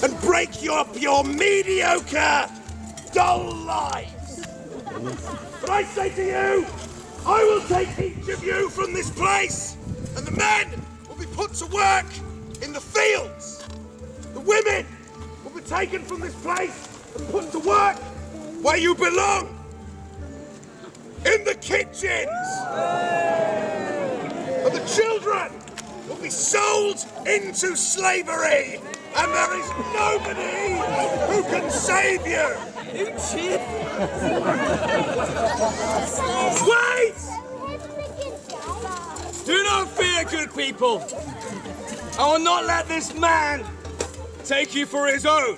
And break up your mediocre, dull lives. But I say to you, I will take each of you from this place, and the men will be put to work in the fields. The women will be taken from this place and put to work where you belong, in the kitchens. And the children will be sold into slavery, and there is nobody who can save you. Wait! Do not fear, good people. I will not let this man take you for his own.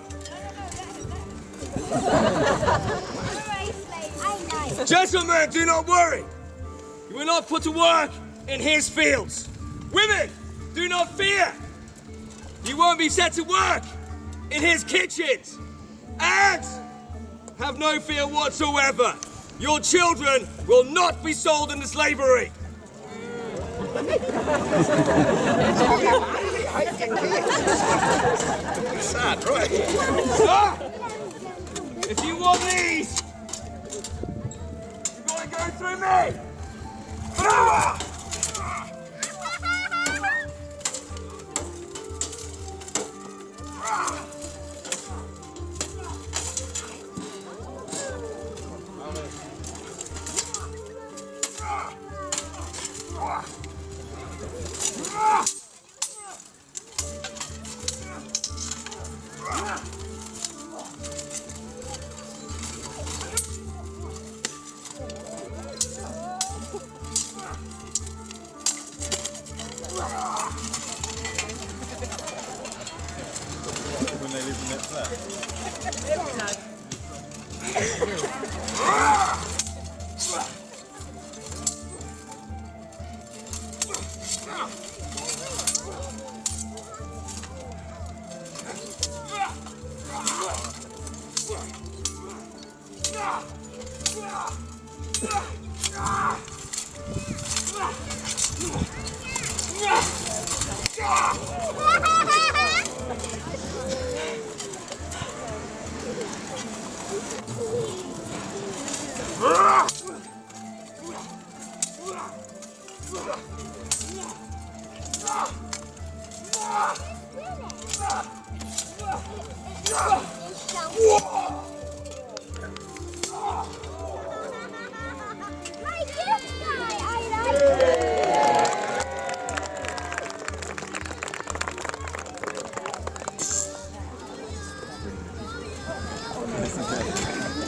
Gentlemen, do not worry. You will not put to work in his fields. Women, do not fear. You won't be set to work in his kitchens. And have no fear whatsoever. Your children will not be sold into slavery. Sad, right? If you want these, you've got to go through me. When they leave the net there.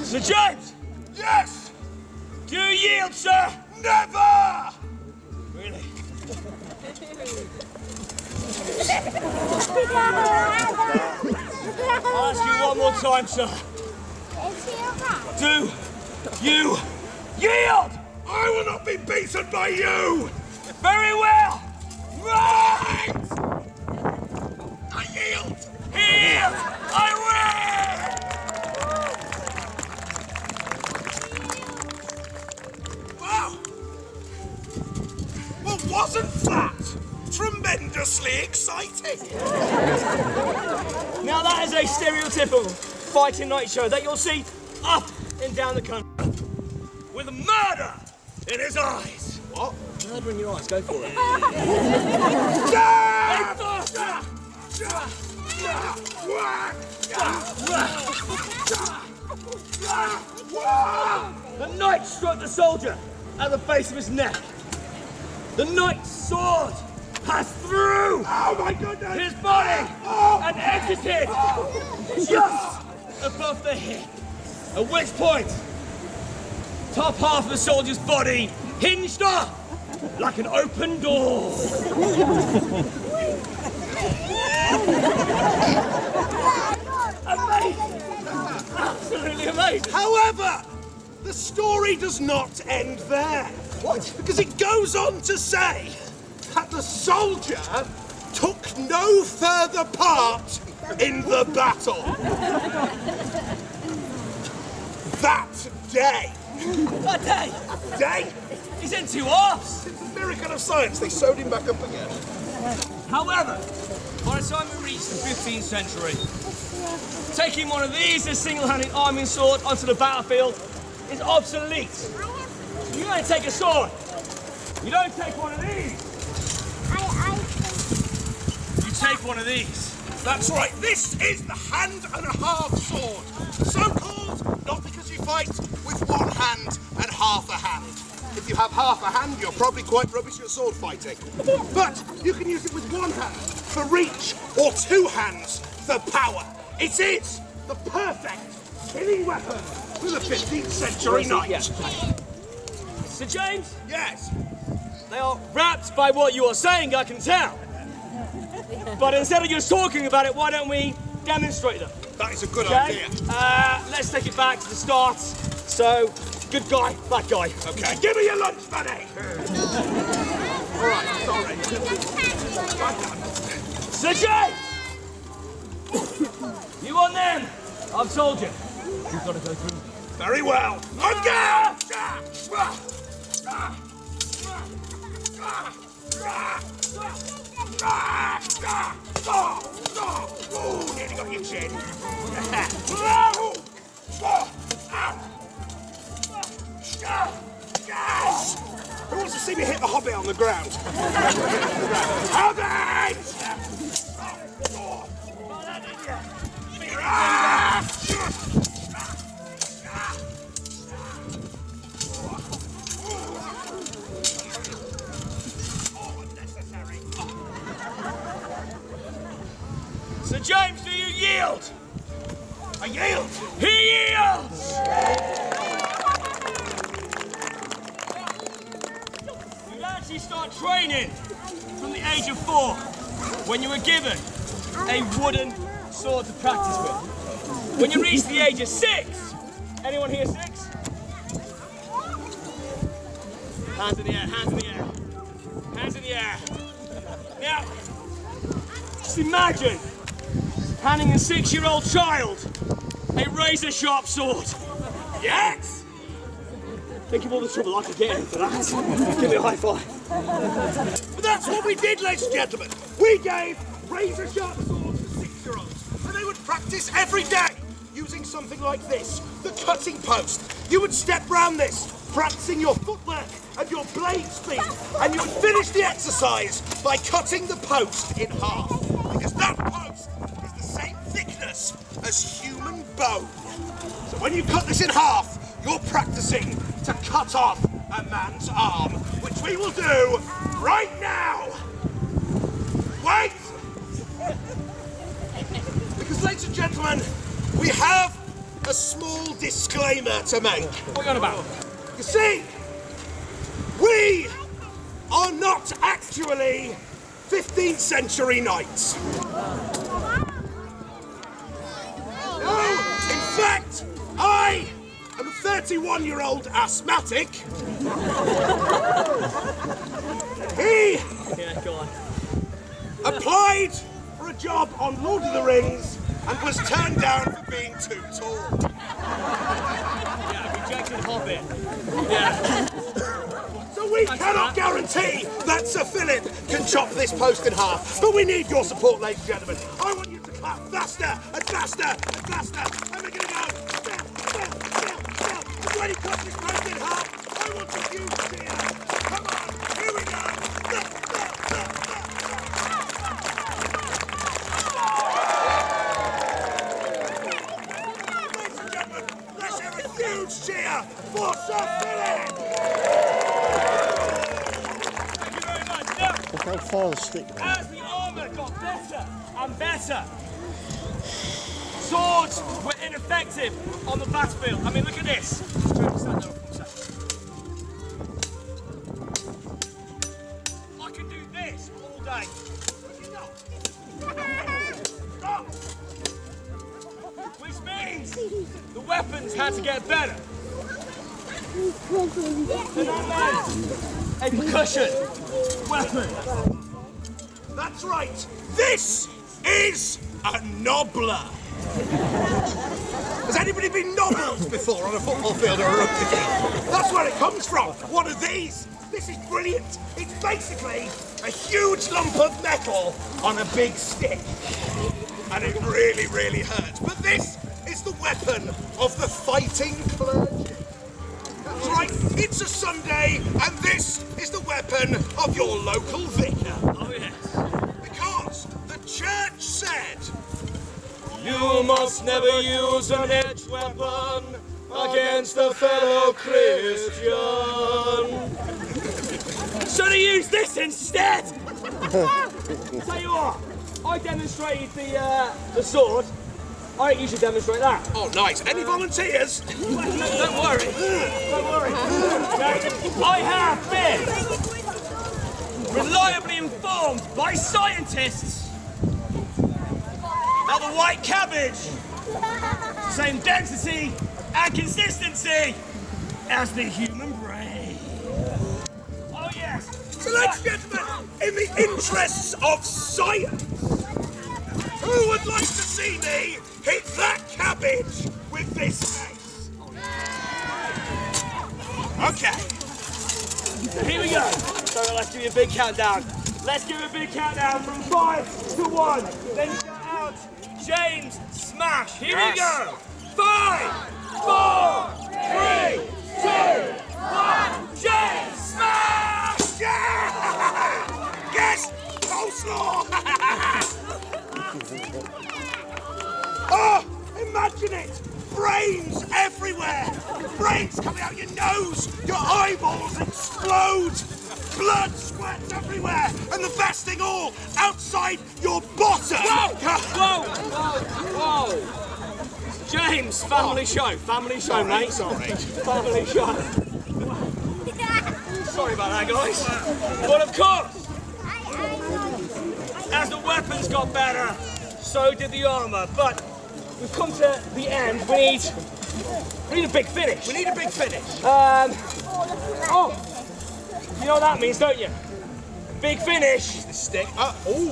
Sir James! Yes! Do you yield, sir? Never! Really? I'll ask you one more time, sir. Do you yield? I will not be beaten by you! Very well! Right! I yield! Yield! I will! Wow! Well, wasn't that tremendously exciting? Now that is a stereotypical fighting night show that you'll see up and down the country. With murder in his eyes. What? Murder in your eyes, go for it. The knight struck the soldier at the base of his neck. The knight's sword passed through Oh my goodness! his body and exited just above the hip. At which point, top half of the soldier's body hinged up like an open door. Amazing! Absolutely amazing! However, the story does not end there. What? Because it goes on to say that the soldier took no further part in the battle. That day. That day, Day? He's in two halves. It's a miracle of science. They sewed him back up again. However, by the time we reach the 15th century, taking one of these as single-handed arming sword onto the battlefield is obsolete. You don't take a sword. You don't take one of these. You take one of these. That's right. This is the hand and a half sword. So called not because you fight with one hand and half a hand. If you have half a hand, you're probably quite rubbish at sword fighting. But you can use it with one hand for reach or two hands for power. It is the perfect killing weapon for the 15th century knight. Sir James, Yes. they are wrapped by what you are saying, I can tell. But instead of just talking about it, why don't we demonstrate them? That is a good Okay? idea. Let's take it back to the start. So, good guy, bad guy. Okay, give me your lunch money. All right, sorry. Sir James! You want them? I've told you. You've got to go through. Very well. I'm down. Oh, nearly got your chin. Yes! Who wants to see me hit the hobbit on the ground? Hold it! Sir James, do you yield? I yield! He yields! You actually start training from the age of 4 when you were given a wooden sword to practice with. When you reach the age of 6, anyone here 6? Hands in the air, hands in the air. Hands in the air. Now, just imagine handing a 6-year-old child a razor-sharp sword. Yes! Think of all the trouble I could get in for that. Give me a high five. But that's what we did, ladies and gentlemen. We gave razor-sharp swords to 6-year-olds, and they would practice every day using something like this, the cutting post. You would step round this, practicing your footwork and your blade speed, and you would finish the exercise by cutting the post in half, because that post is the same thickness as human bone. So when you cut this in half, you're practicing to cut off a man's arm, which we will do right now. Wait! Because, ladies and gentlemen, we have a small disclaimer to make. What are you on about? You see, we are not actually 15th century knights. No, in fact, I am a 31-year-old asthmatic. He Yeah, go on. applied for a job on Lord of the Rings and was turned down for being too tall. Yeah, rejected Hobbit. Yeah. So we cannot guarantee that Sir Philip can chop this post in half, but we need your support, ladies and gentlemen. I want you to clap faster and faster and faster, and we're going to go step, step, step, step. And when he cuts this post in half, I want a huge cheer. Come on, here we go. Step, step, step, step, step. Ladies and gentlemen, let's have a huge cheer for Sir Philip. Thank you very much. Now, Look how far the stick went. as the armour got better and better, swords were ineffective on the battlefield. I mean, look at this. Stand there for a second. I can do this all day. Stop. Which means the weapons had to get better. So that meant a percussion weapon. That's right. This is a knobbler. Has anybody been nobbled before on a football field or a rugby field? That's where it comes from. One of these. This is brilliant. It's basically a huge lump of metal on a big stick. And it really, really hurts. But this is the weapon of the fighting clergy. That's right, it's a Sunday, and this is the weapon of your local vicar. Oh, yes. Because the church said, You must never use an edged weapon against a fellow Christian. Should have used this instead! Tell you what, I demonstrated the sword. I think you should demonstrate that. oh, nice. Any volunteers? Don't worry. Don't worry. I have been reliably informed by scientists that the white cabbage, same density and consistency as the human brain. Oh yes. So, ladies and gentlemen, in the interests of science, who would like to see me hit that cabbage with this mace? Okay. Here we go. So let's give you a big countdown. Let's give it a big countdown from 5 to 1. Then shout out James Smash. Here we go. 5, 4, 3, 2, 1. James Smash! Yeah! Yes! Coleslaw! Oh, imagine it! Brains everywhere! Brains coming out your nose! Your eyeballs explode! Blood squirts everywhere! And the best thing all, outside your bottom! Whoa! Whoa! James, family show, mate. Sorry. Family show. Sorry about that, guys. But of course, as the weapons got better, so did the armour. But we've come to the end. We need a big finish. We need a big finish. Oh, you know what that means, don't you? Big finish The stick.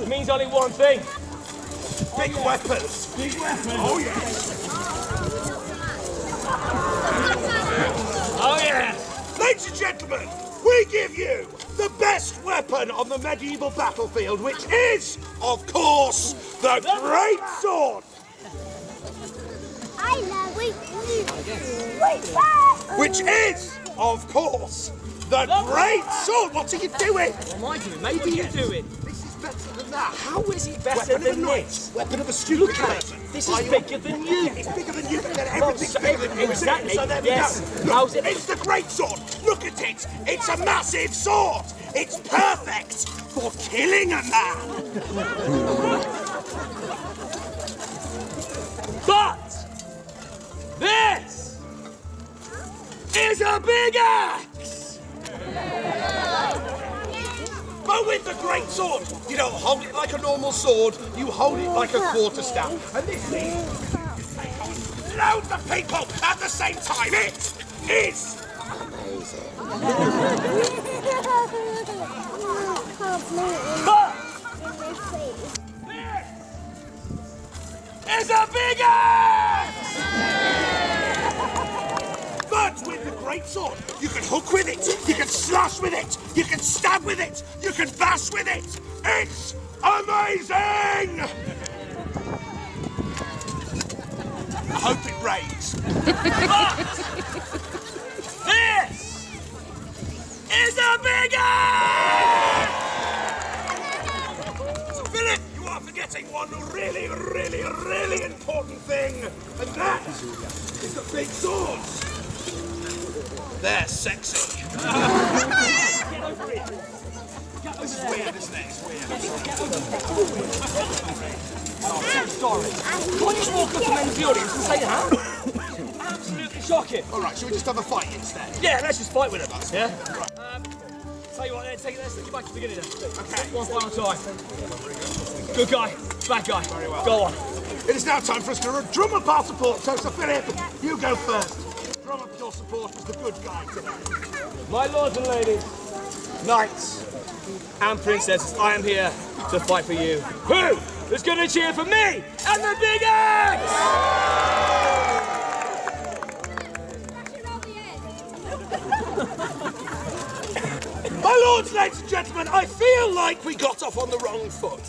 means only one thing. Big weapons. Big weapon. Oh, yes. Oh yes. Ladies and gentlemen, we give you the best weapon on the medieval battlefield, which is, of course, the great sword. I love it. Which is, of course, the great sword. What are you doing? What am I doing? Maybe you do it. This is better than that. How is it better Weapon of a than knight. this? Weapon of a stupid Look at person. it. This Are is you- bigger than you. It's bigger than you, but then Well, everything's so bigger than you. isn't it? exactly. So there we Yes. go. How's Look, it- it's the great sword. Look at it. It's a massive sword. It's perfect for killing a man. But this is a big axe. But with the great sword, you don't hold it like a normal sword, you hold it like a quarterstaff. And this means loads of people at the same time. It is But this is a big axe. But with the great sword, you can hook with it, you can slash with it, you can stab with it, you can bash with it. It's amazing! I hope it rains. This is a big axe. So, Philip, you are forgetting one really, really, really important thing, and that is the big swords. They're sexy. Get over here. This is weird, isn't it? It's weird. Sorry. Can't you walk up to men's audience and say that? Absolutely shocking. All right, should we just have a fight instead? Yeah, let's just fight with it. Yeah. Tell you what, then let's take it back to the beginning. Then. Okay. One final time. Good guy, bad guy. Very well. Go on. It is now time for us to drum up our support. So, Sir Philip, you go first. Drum up your support as the good guy today. My lords and ladies, knights and princesses, I am here to fight for you. Who who's going to cheer for me and the Big X! My lords, ladies and gentlemen, I feel like we got off on the wrong foot.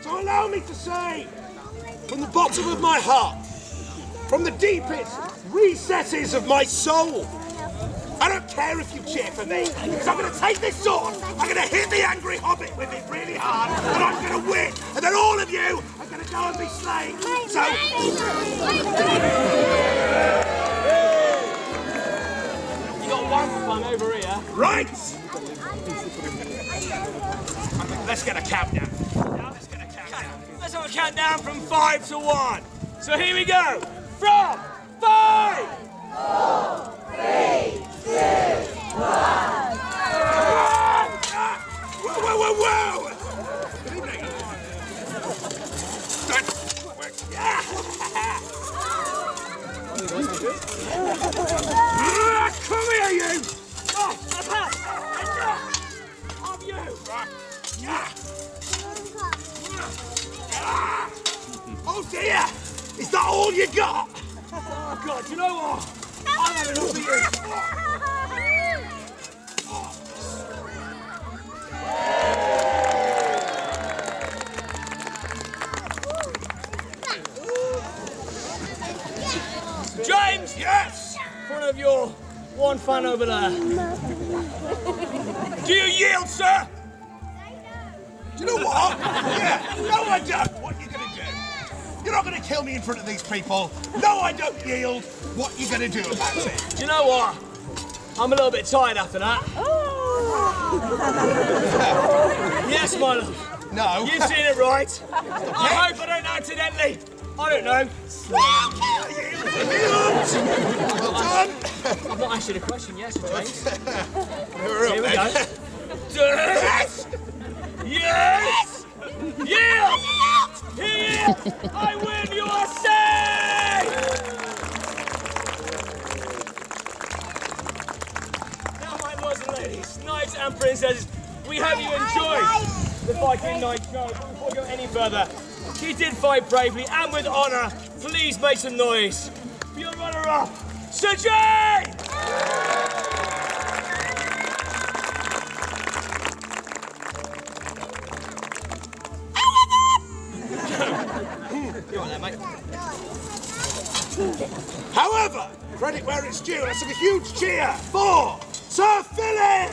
So allow me to say, from the bottom of my heart, from the deepest recesses of my soul, I don't care if you cheer for me, because I'm going to take this sword, I'm going to hit the angry hobbit with it really hard, and I'm going to win, and then all of you are going to go and be slain. So... You got one fun over here. Right! Let's get a countdown. Let's get a countdown. Let's have a countdown from 5 to 1. So here we go. From 5! 4, 3, 2, 1. Whoa, whoa, whoa, whoa! Come here, you! Oh, a pass! Of you! Oh dear! Is that all you got? Oh God, you know what? I'm having enough of you. James! Yes! Front of your one fan over there. Do you yield, sir? Do you know what? Yeah, no I don't. What are you going to do? You're not going to kill me in front of these people. No, I don't yield. What are you going to do about it? Do you know what? I'm a little bit tired after that. Yes, my love. No. You've seen it right. I hope I don't accidentally. I don't know. Well done. I've not asked you the question yet, Sir James. Here Here we go. Yes! Yes! Yield! Yield! I win, you are safe! Now, my lords and ladies, knights and princesses, we hope you enjoyed the Viking Night show. But before we go any further, she did fight bravely and with honour. Please make some noise for your runner-up, Sir James! However, credit where it's due. Let's have a huge cheer for Sir Philip!